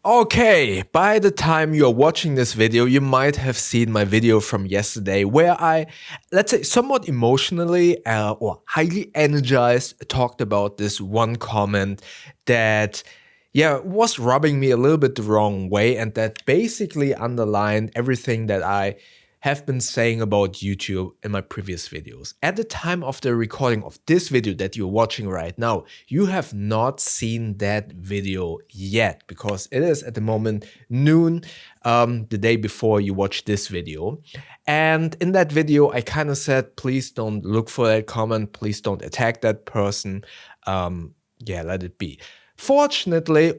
Okay, by the time you're watching this video, you might have seen my video from yesterday where I, let's say, somewhat emotionally or highly energized talked about this one comment that, was rubbing me a little bit the wrong way and that basically underlined everything that I have been saying about YouTube in my previous videos. At the time of the recording of this video that you're watching right now, you have not seen that video yet because it is at the moment noon, the day before you watch this video. And in that video, I kind of said, please don't look for that comment, please don't attack that person. Let it be. Fortunately,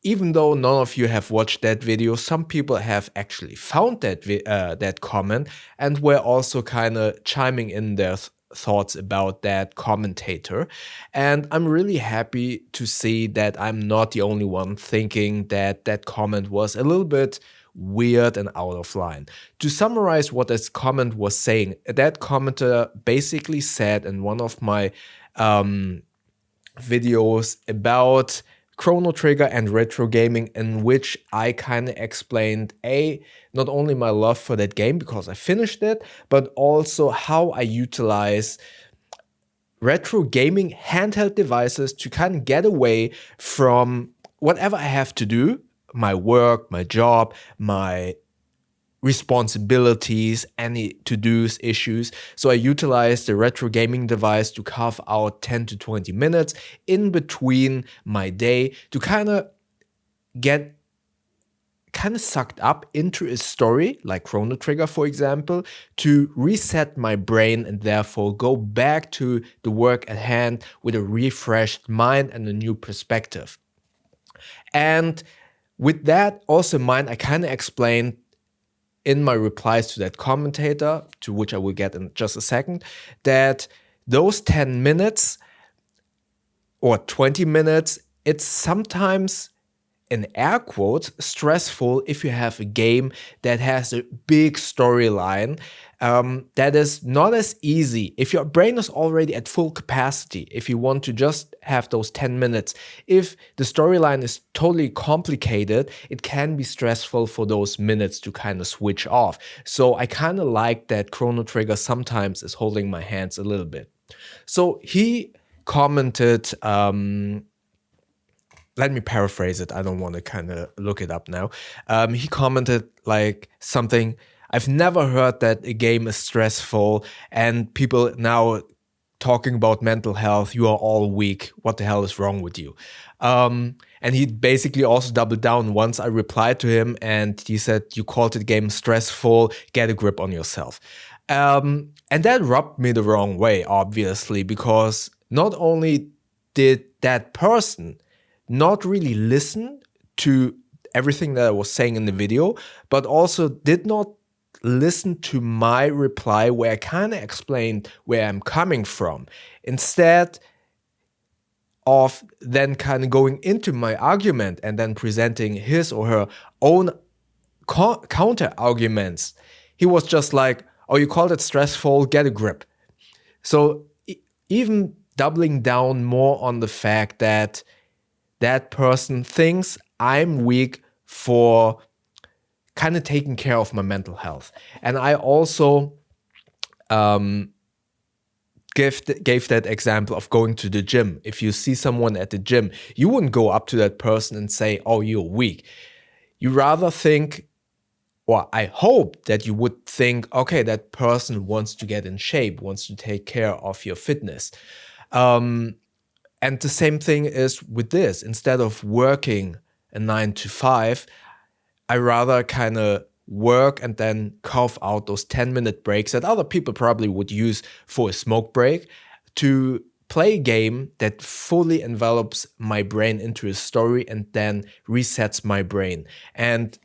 even though none of you have watched that video, some people have actually found that comment and were also kind of chiming in their thoughts about that commentator. And I'm really happy to see that I'm not the only one thinking that that comment was a little bit weird and out of line. To summarize what this comment was saying, that commenter basically said in one of my videos about Chrono Trigger and retro gaming, in which I kind of explained not only my love for that game because I finished it, but also how I utilize retro gaming handheld devices to kind of get away from whatever I have to do, my work, my job, my responsibilities, any to-dos, issues. So I utilize the retro gaming device to carve out 10 to 20 minutes in between my day to kind of get sucked up into a story, like Chrono Trigger, for example, to reset my brain and therefore go back to the work at hand with a refreshed mind and a new perspective. And with that also in mind, I kind of explained in my replies to that commentator, to which I will get in just a second, that those 10 minutes or 20 minutes, it's sometimes, in air quotes, stressful if you have a game that has a big storyline that is not as easy. If your brain is already at full capacity, if you want to just have those 10 minutes, if the storyline is totally complicated, it can be stressful for those minutes to kind of switch off. So I kind of like that Chrono Trigger sometimes is holding my hands a little bit. So he commented, let me paraphrase it. I don't want to kind of look it up now. He commented like something, I've never heard that a game is stressful and people now talking about mental health, you are all weak. What the hell is wrong with you? And he basically also doubled down once I replied to him and he said, you called the game stressful, get a grip on yourself. And that rubbed me the wrong way, obviously, because not only did that person not really listen to everything that I was saying in the video, but also did not listen to my reply where I kind of explained where I'm coming from. Instead of then kind of going into my argument and then presenting his or her own counter arguments, he was just like, oh, you called it stressful, get a grip. So even doubling down more on the fact that that person thinks I'm weak for kind of taking care of my mental health. And I also gave that example of going to the gym. If you see someone at the gym, you wouldn't go up to that person and say, oh, you're weak. You rather think, or I hope that you would think, okay, that person wants to get in shape, wants to take care of your fitness. And the same thing is with this. Instead of working a 9 to 5, I rather kind of work and then carve out those 10-minute breaks that other people probably would use for a smoke break to play a game that fully envelops my brain into a story and then resets my brain. And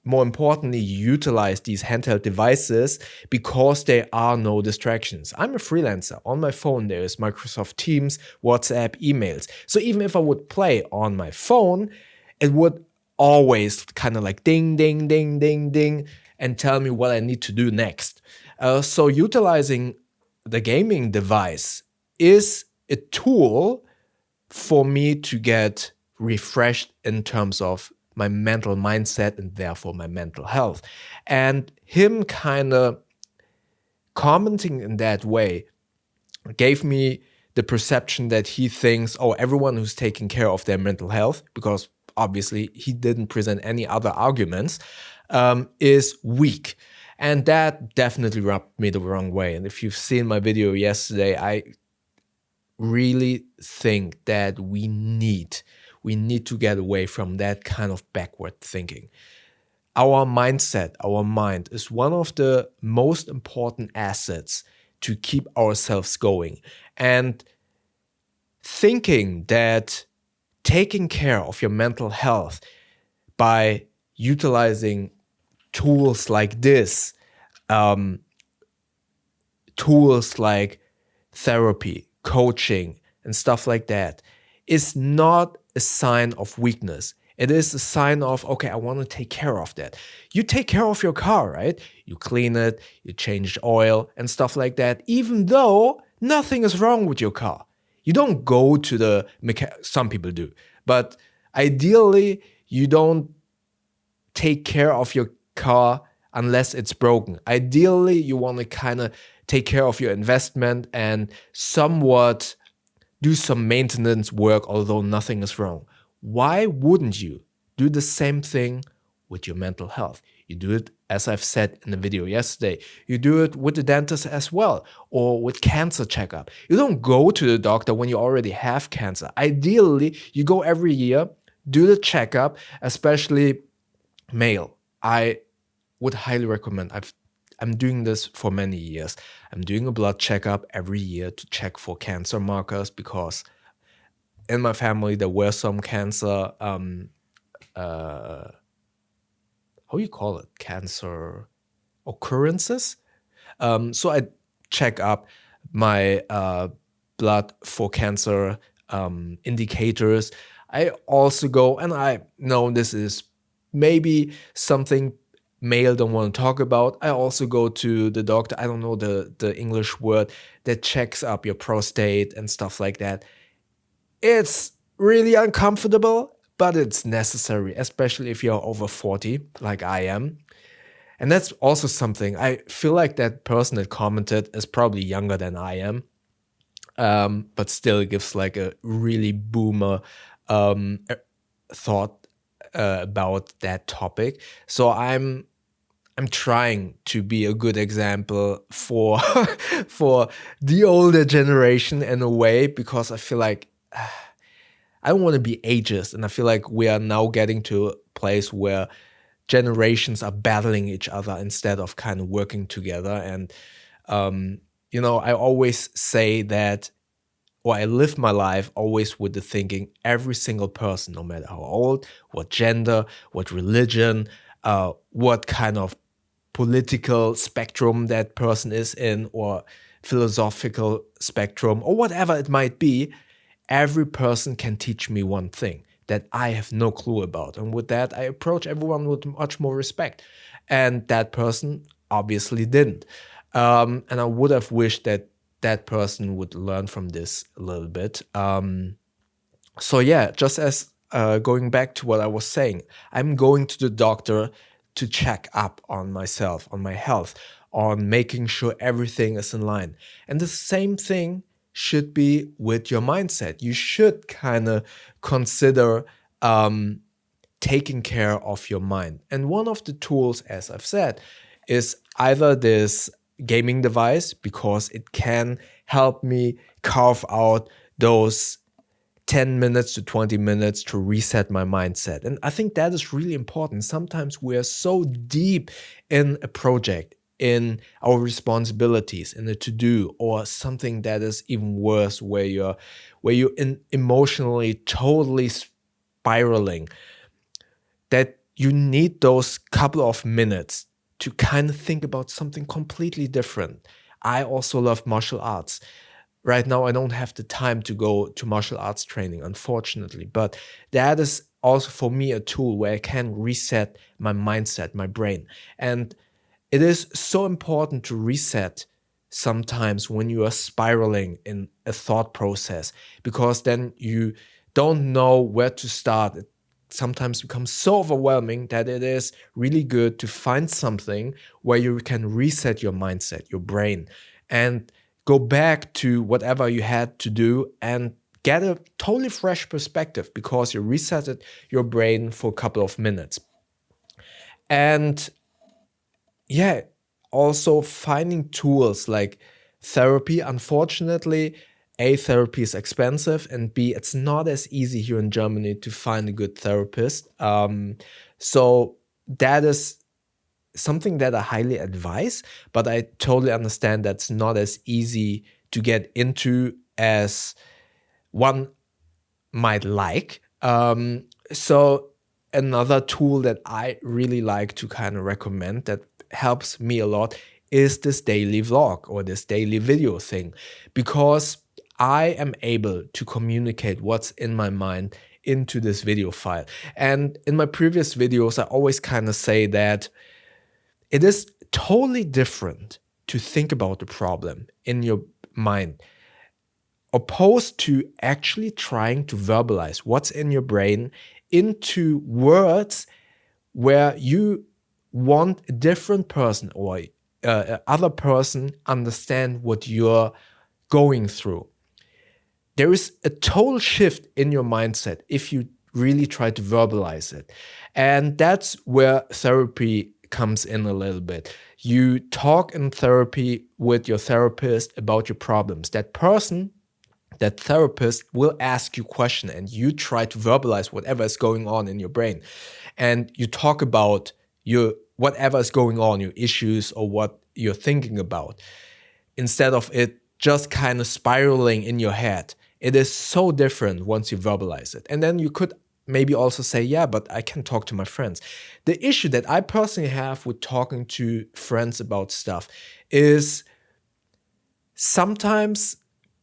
more importantly, utilize these handheld devices because there are no distractions. I'm a freelancer. On my phone, there is Microsoft Teams, WhatsApp, emails. So even if I would play on my phone, it would always kind of like ding, ding, ding, ding, ding, and tell me what I need to do next. So utilizing the gaming device is a tool for me to get refreshed in terms of my mental mindset and therefore my mental health. And him kind of commenting in that way gave me the perception that he thinks, oh, everyone who's taking care of their mental health, because obviously he didn't present any other arguments, is weak. And that definitely rubbed me the wrong way. And if you've seen my video yesterday, I really think that we need to get away from that kind of backward thinking. Our mindset, our mind is one of the most important assets to keep ourselves going. And thinking that taking care of your mental health by utilizing tools like this, tools like therapy, coaching, and stuff like that, is not a sign of weakness. It is a sign of, okay, I want to take care of that. You take care of your car, right? You clean it, you change oil and stuff like that, even though nothing is wrong with your car. You don't go to the mechanic. Some people do, but ideally, you don't take care of your car unless it's broken. Ideally, you want to kind of take care of your investment and somewhat do some maintenance work, although nothing is wrong. Why wouldn't you do the same thing with your mental health? You do it, as I've said in the video yesterday, you do it with the dentist as well, or with cancer checkup. You don't go to the doctor when you already have cancer. Ideally, you go every year, do the checkup, especially male. I would highly recommend. I'm doing this for many years. I'm doing a blood checkup every year to check for cancer markers because in my family there were some cancer how you call it, cancer occurrences. So I check up my blood for cancer indicators. I also go, and I know this is maybe something male don't want to talk about. I also go to the doctor, I don't know the English word, that checks up your prostate and stuff like that. It's really uncomfortable, but it's necessary, especially if you're over 40, like I am. And that's also something, I feel like that person that commented is probably younger than I am, but still gives like a really boomer thought about that topic. So I'm trying to be a good example for for the older generation in a way, because I feel like I don't want to be ageist, and I feel like we are now getting to a place where generations are battling each other instead of kind of working together. And I always say that, or I live my life always with the thinking, every single person, no matter how old, what gender, what religion, what kind of political spectrum that person is in, or philosophical spectrum, or whatever it might be, every person can teach me one thing that I have no clue about. And with that, I approach everyone with much more respect. And that person obviously didn't. And I would have wished that that person would learn from this a little bit. So yeah, just as going back to what I was saying, I'm going to the doctor to check up on myself, on my health, on making sure everything is in line. And the same thing should be with your mindset. You should kind of consider taking care of your mind. And one of the tools, as I've said, is either this gaming device, because it can help me carve out those 10 minutes to 20 minutes to reset my mindset. And I think that is really important. Sometimes we are so deep in a project, in our responsibilities, in a to-do, or something that is even worse, where you're emotionally totally spiraling, that you need those couple of minutes to kind of think about something completely different. I also love martial arts. Right now, I don't have the time to go to martial arts training, unfortunately, but that is also for me a tool where I can reset my mindset, my brain. And it is so important to reset sometimes when you are spiraling in a thought process, because then you don't know where to start, it sometimes becomes so overwhelming that it is really good to find something where you can reset your mindset, your brain, and go back to whatever you had to do and get a totally fresh perspective because you resetted your brain for a couple of minutes. And yeah, also finding tools like therapy. Unfortunately, A, therapy is expensive, and B, it's not as easy here in Germany to find a good therapist. So that is something that I highly advise, but I totally understand that's not as easy to get into as one might like. So another tool that I really like to kind of recommend that helps me a lot is this daily vlog or this daily video thing, because I am able to communicate what's in my mind into this video file. And in my previous videos, I always kind of say that it is totally different to think about the problem in your mind opposed to actually trying to verbalize what's in your brain into words where you want a different person or other person understand what you're going through. There is a total shift in your mindset if you really try to verbalize it. And that's where therapy comes in a little bit. You talk in therapy with your therapist about your problems. That therapist will ask you question and you try to verbalize whatever is going on in your brain. And you talk about your whatever is going on, your issues or what you're thinking about, instead of it just kind of spiraling in your head. It is so different once you verbalize it. And then you could maybe also say, yeah, but I can talk to my friends. The issue that I personally have with talking to friends about stuff is sometimes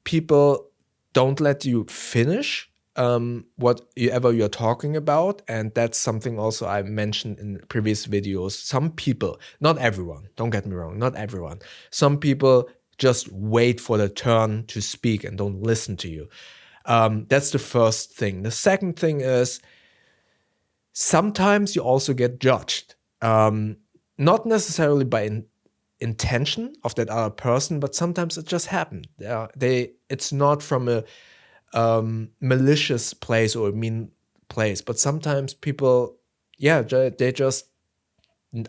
people don't let you finish whatever you're talking about. And that's something also I mentioned in previous videos. Some people, not everyone, don't get me wrong, not everyone. Some people just wait for their turn to speak and don't listen to you. That's the first thing. The second thing is sometimes you also get judged. Not necessarily by intention of that other person, but sometimes it just happened. It's not from a malicious place or a mean place, but sometimes people, yeah, they just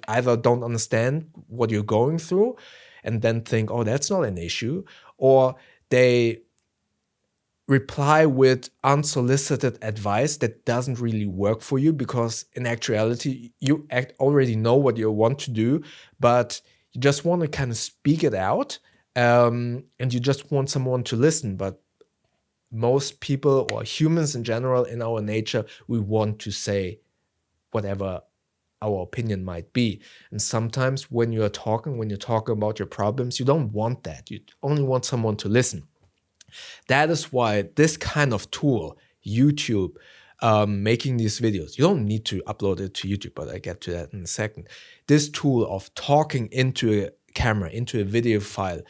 either don't understand what you're going through and then think, oh, that's not an issue, or they reply with unsolicited advice that doesn't really work for you, because in actuality you already know what you want to do, but you just want to kind of speak it out, and you just want someone to listen. But most people or humans in general, in our nature, we want to say whatever our opinion might be. And sometimes when you're talking about your problems, you don't want that. You only want someone to listen. That is why this kind of tool, YouTube, making these videos, you don't need to upload it to YouTube, but I get to that in a second. This tool of talking into a camera, into a video file,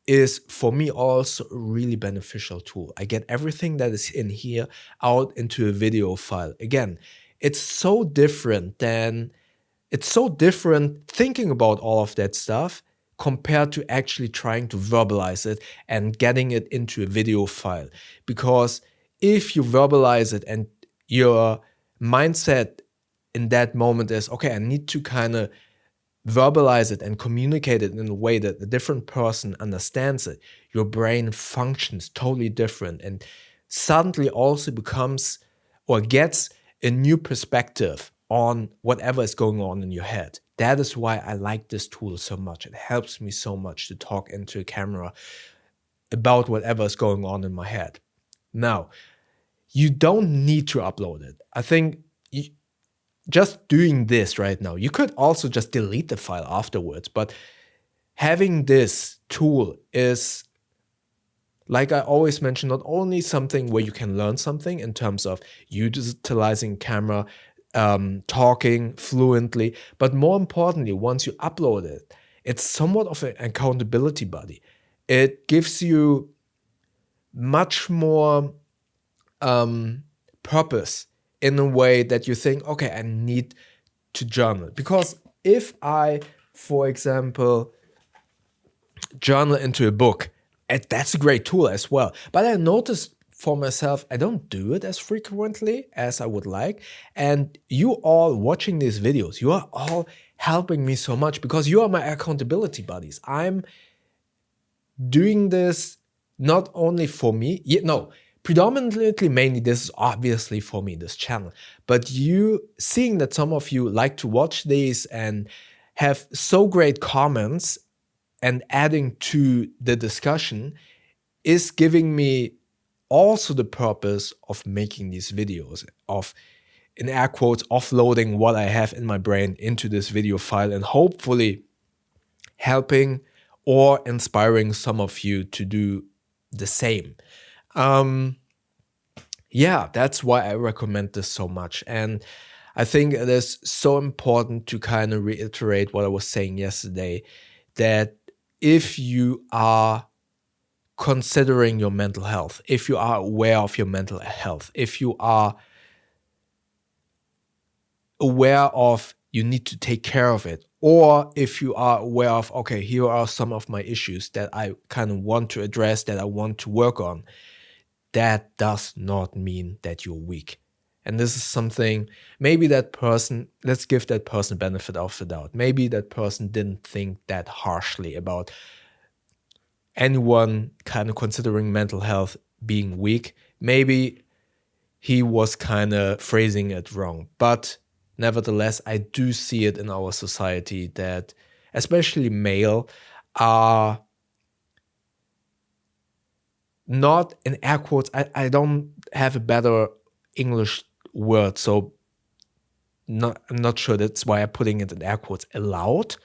is for me also a really beneficial tool. I get everything that is in here out into a video file. Again, it's so different thinking about all of that stuff compared to actually trying to verbalize it and getting it into a video file. Because if you verbalize it and your mindset in that moment is, okay, I need to kind of verbalize it and communicate it in a way that a different person understands it, your brain functions totally different and suddenly also becomes or gets a new perspective on whatever is going on in your head. That is why I like this tool so much. It helps me so much to talk into a camera about whatever is going on in my head. Now, you don't need to upload it. I think just doing this right now, you could also just delete the file afterwards, but having this tool is, like I always mention, not only something where you can learn something in terms of utilizing camera, talking fluently, but more importantly, once you upload it, it's somewhat of an accountability buddy. It gives you much more purpose in a way that you think, okay, I need to journal. Because if I, for example, journal into a book, that's a great tool as well. But I noticed for myself, I don't do it as frequently as I would like. And you all watching these videos, you are all helping me so much because you are my accountability buddies. I'm doing this not only for me, predominantly, mainly this is obviously for me, this channel, but you seeing that some of you like to watch these and have so great comments and adding to the discussion is giving me also the purpose of making these videos, of, in air quotes, offloading what I have in my brain into this video file and hopefully helping or inspiring some of you to do the same. Yeah, that's why I recommend this so much. And I think it is so important to kind of reiterate what I was saying yesterday, that if you are considering your mental health, if you are aware of your mental health, if you are aware of you need to take care of it, or if you are aware of, okay, here are some of my issues that I kind of want to address, that I want to work on, that does not mean that you're weak. And this is something, maybe that person, let's give that person benefit of the doubt. Maybe that person didn't think that harshly about anyone kind of considering mental health being weak. Maybe he was kind of phrasing it wrong. But nevertheless, I do see it in our society that especially male are not, in air quotes, I don't have a better English word, so I'm not sure, that's why I'm putting it in air quotes, allowed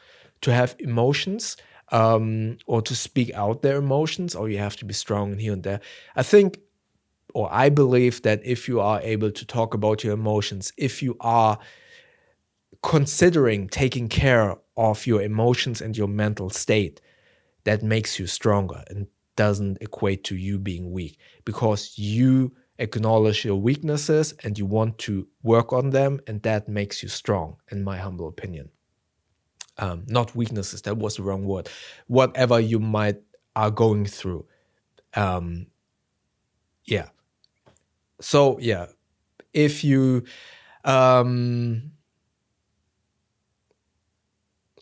to have emotions, or to speak out their emotions, or you have to be strong and here and there. I think, or I believe that if you are able to talk about your emotions, if you are considering taking care of your emotions and your mental state, that makes you stronger and doesn't equate to you being weak, because you acknowledge your weaknesses and you want to work on them, and that makes you strong, in my humble opinion. Not weaknesses, that was the wrong word. Whatever you might are going through. Yeah. So yeah, if you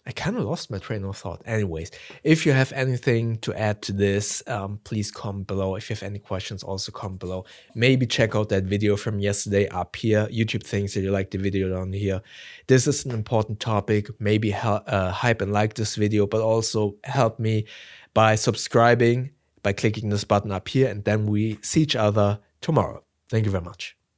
I kind of lost my train of thought. Anyways, if you have anything to add to this, please comment below. If you have any questions, also comment below. Maybe check out that video from yesterday up here. YouTube thinks that you like the video down here. This is an important topic. Maybe hype and like this video, but also help me by subscribing, by clicking this button up here, and then we see each other tomorrow. Thank you very much.